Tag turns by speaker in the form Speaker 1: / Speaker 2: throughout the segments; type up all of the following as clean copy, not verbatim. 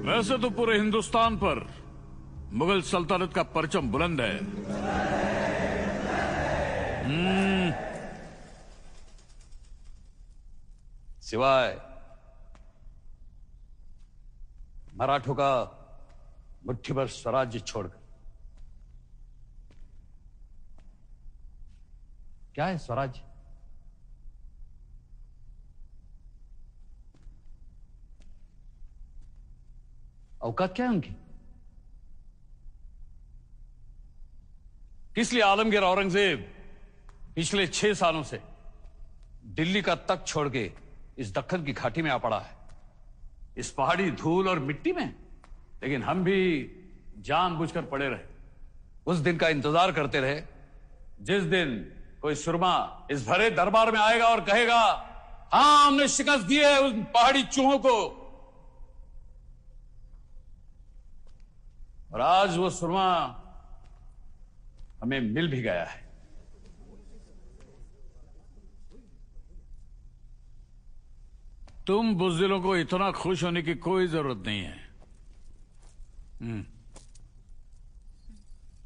Speaker 1: वैसे तो पूरे हिंदुस्तान पर मुगल सल्तनत का परचम बुलंद है।
Speaker 2: सिवाय मराठों का मुट्ठी भर स्वराज्य छोड़कर। क्या है स्वराज्य? औकात क्या है उनकी? किस लिए आलमगीर औरंगजेब पिछले 6 सालों से दिल्ली का तख्त छोड़ के इस दक्कन की घाटी में आ पड़ा है, इस पहाड़ी धूल और मिट्टी में? लेकिन हम भी जानबूझकर पड़े रहे, उस दिन का इंतजार करते रहे जिस दिन कोई सुरमा इस भरे दरबार में आएगा और कहेगा, हां हमने शिकस्त दी है उस पहाड़ी चूहों को। और आज वो सुरमा हमें मिल भी गया है।
Speaker 1: तुम बुज़दिलों को इतना खुश होने की कोई जरूरत नहीं है।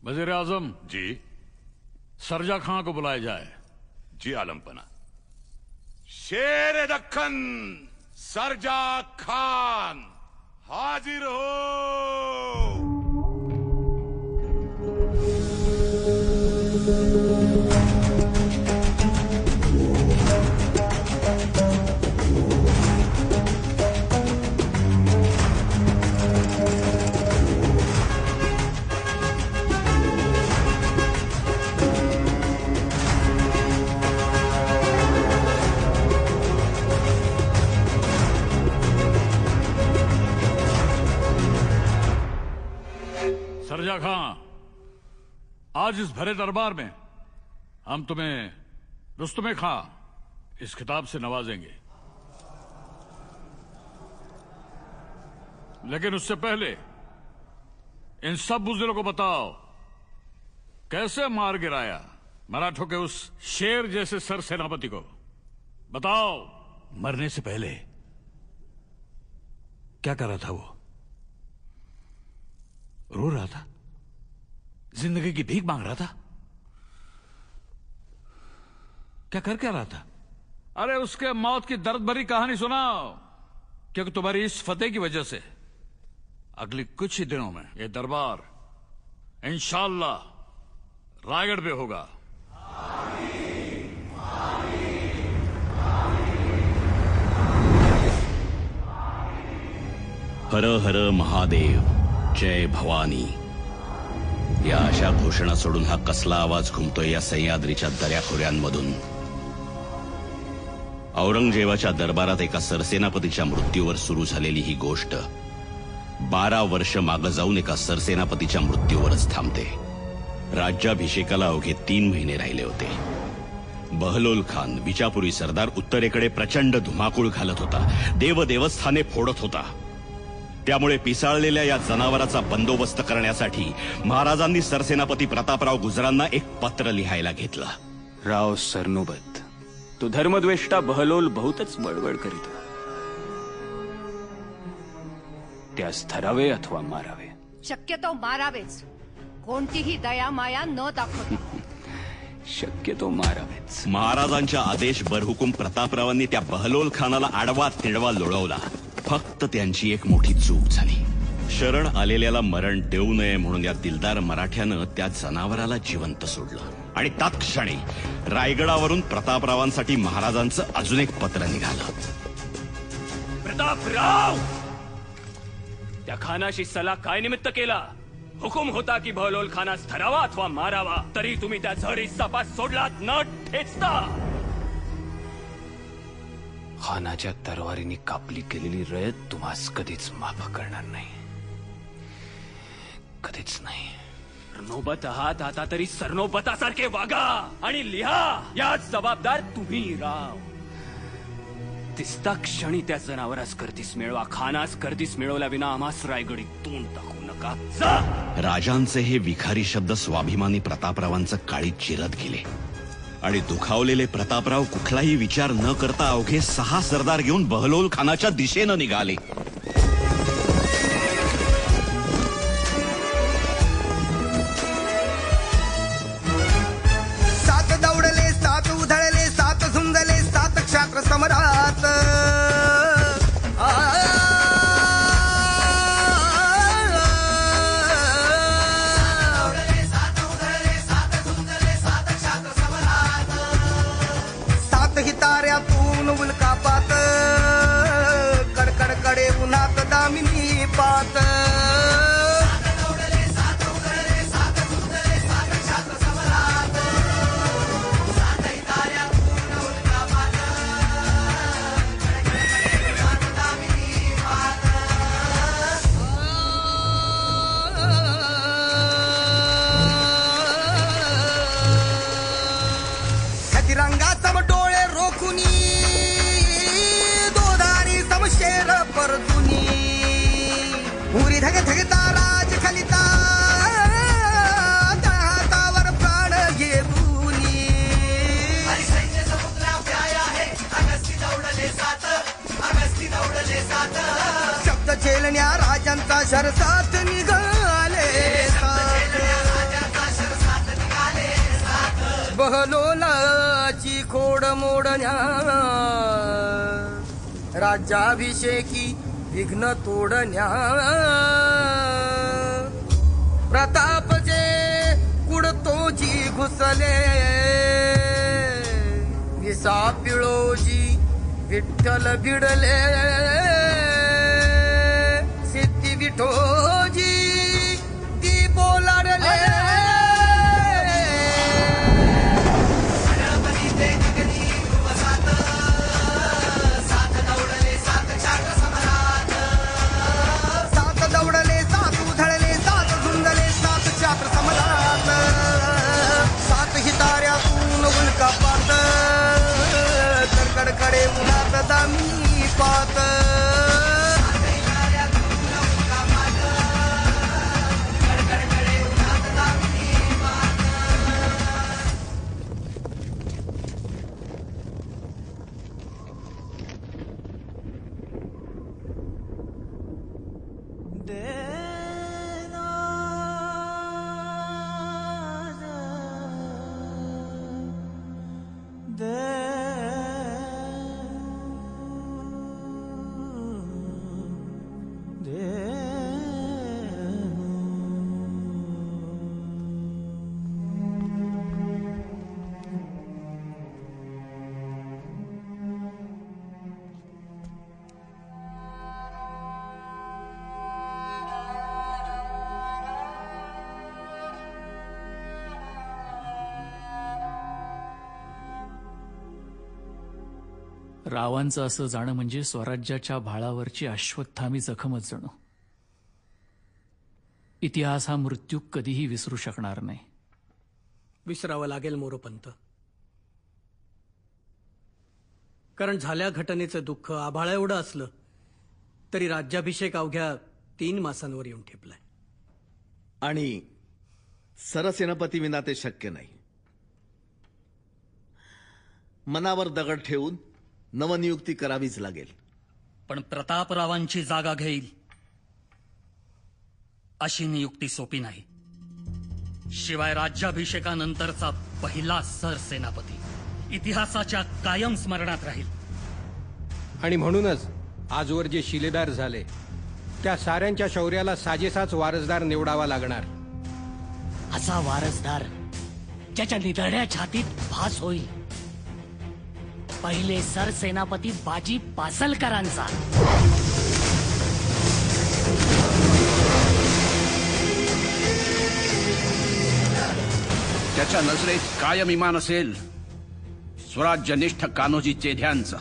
Speaker 1: वज़ीर आज़म
Speaker 3: जी।
Speaker 1: सरजा खां को बुलाया जाए।
Speaker 3: जी आलमपना। शेर दक्कन सरजा खान हाजिर हो।
Speaker 1: सरजा खां, आज इस भरे दरबार में हम तुम्हें रुस्तुम खां इस खिताब से नवाजेंगे। लेकिन उससे पहले इन सब बुज़दिलों को बताओ कैसे मार गिराया मराठों के उस शेर जैसे सर सेनापति को। बताओ।
Speaker 4: मरने से पहले क्या कर रहा था वो? रो रहा था? जिंदगी की भीख मांग रहा था? क्या कर क्या रहा था?
Speaker 1: अरे उसके मौत की दर्द भरी कहानी सुनाओ, क्योंकि तुम्हारी इस फतेह की वजह से अगले कुछ ही दिनों में ये दरबार इंशाअल्लाह रायगढ़ पे होगा।
Speaker 5: हर हर महादेव, जय भवानी, या अशा घोषणा सोडून हा कसला आवाज घुमतोय या सह्याद्रीच्या दऱ्याखोऱ्यांमधून? औरंगजेबाच्या दरबारात एका सरसेनापतीच्या मृत्यूवर सुरू झालेली ही गोष्ट 12 वर्ष मागे जाऊन एका सरसेनापतीच्या मृत्यूवरच थांबते। राज्याभिषेकाला अवघे 3 महिने राहिले होते। बहलोल खान विजापुरी सरदार उत्तरेकडे प्रचंड धुमाकूळ घालत होता, देवस्थाने फोडत होता। त्यामुळे पिसाळलेल्या या जनावराचा बंदोबस्त करण्यासाठी महाराजांनी सरसेनापती प्रतापराव गुजरांना एक पत्र लिहायला घेतलं।
Speaker 6: राव सरनोबत, तो धर्मद्वेष्टा बहलोल बहुतच बडबड करीत होता। त्यास धरावे अथवा मारावे?
Speaker 7: शक्यतो मारावेच, कोणतीही दया माया न दाखवता।
Speaker 6: शक्यतो मारावेच।
Speaker 5: महाराजांच्या आदेश बरहुकूम प्रतापरावांनी त्या बहलोल खानाला आडवा तिडवा लोळवला। फक्त त्यांची एक मोठी चूक झाली। शरण आलेल्याला मरण देऊ नये म्हणून या दिलदार मराठ्यानं त्या जनावराला जिवंत सोडलं आणि तत्क्षणी रायगडावरून प्रतापरावांसाठी महाराजांचं अजून एक पत्र निघालं।
Speaker 6: प्रतापराव, त्या खानाशी सल्ला काय निमित्त केला? हुकुम होता की बहलोल खानास धरावा अथवा मारावा, तरी तुम्ही त्या झरी सपास सोडलात न ठेचता। खानाच्या तरवारीने कापली गेलेली रयत तुम्हास कधीच माफ करणार नाही, कधीच नाही। सरनोबत आहात आता तरी सरनोबतासारखे वागा आणि लिहा। याच जबाबदार तुम्ही राव। दिसता क्षणी त्या जनावरास करतीस मिळवा, खानास करतीस मिळवल्या विना आम्हास रायगडी तोंड टाकू नका।
Speaker 5: राजांचे हे विखारी शब्द स्वाभिमानी प्रतापरावांचं काळीज चिरत गेले आणि दुखावलेले प्रतापराव कुठलाही विचार न करता अवघे 6 सरदार घेऊन बहलोल खानाच्या दिशेनं निघाले।
Speaker 8: उरी धग धगता राज खलिता त्या हातावर प्राण घेऊनी
Speaker 9: सैन्य समुद्रा प्याया है अगस्ती दौडले सात
Speaker 8: शब्द झेलण्या राजांचा शरसात निघाले बहलोलाची खोड मोडण्या राज्याभिषेकी विघ्न तोडण्या प्रताप जे कुडतोजी घुसले विसा पिळोजी विठ्ठल भिडले सिद्धी विठोजी ती बोलाडले कपात कडकडे उन्हात दामी पात
Speaker 4: रावांचं असं जाणं म्हणजे स्वराज्याच्या भाळावरची अश्वत्थामी जखमच जणू. इतिहास हा मृत्यू कधीही विसरू शकणार नाही.
Speaker 10: विसरावं लागेल मोरोपंत, कारण झाल्या घटनेचं दुःख आभाळा एवढं असलं तरी राज्याभिषेक अवघ्या 3 मासांवर येऊन ठेपलाय.
Speaker 11: आणि सरसेनापती विना ते शक्य नाही. मनावर दगड ठेवून नवनियुक्ती करावीच लागेल.
Speaker 12: पण प्रतापरावांची जागा घेईल अशी नियुक्ती सोपी नाही. शिवाय राज्याभिषेकानंतरचा पहिला सरसेनापती इतिहासाच्या कायम स्मरणात राहील.
Speaker 13: आणि म्हणूनच आजवर जे शिलेदार झाले त्या साऱ्यांच्या शौर्याला साजेसाच वारसदार निवडावा लागणार.
Speaker 14: असा वारसदार ज्याच्या निधड्या छातीत भास होईल. पहिले सरसेनापती बाजी पासलकरांचा.
Speaker 15: त्याच्या नजरेत कायम इमान असेल स्वराज्यनिष्ठ कान्होजी चेध्यांचं.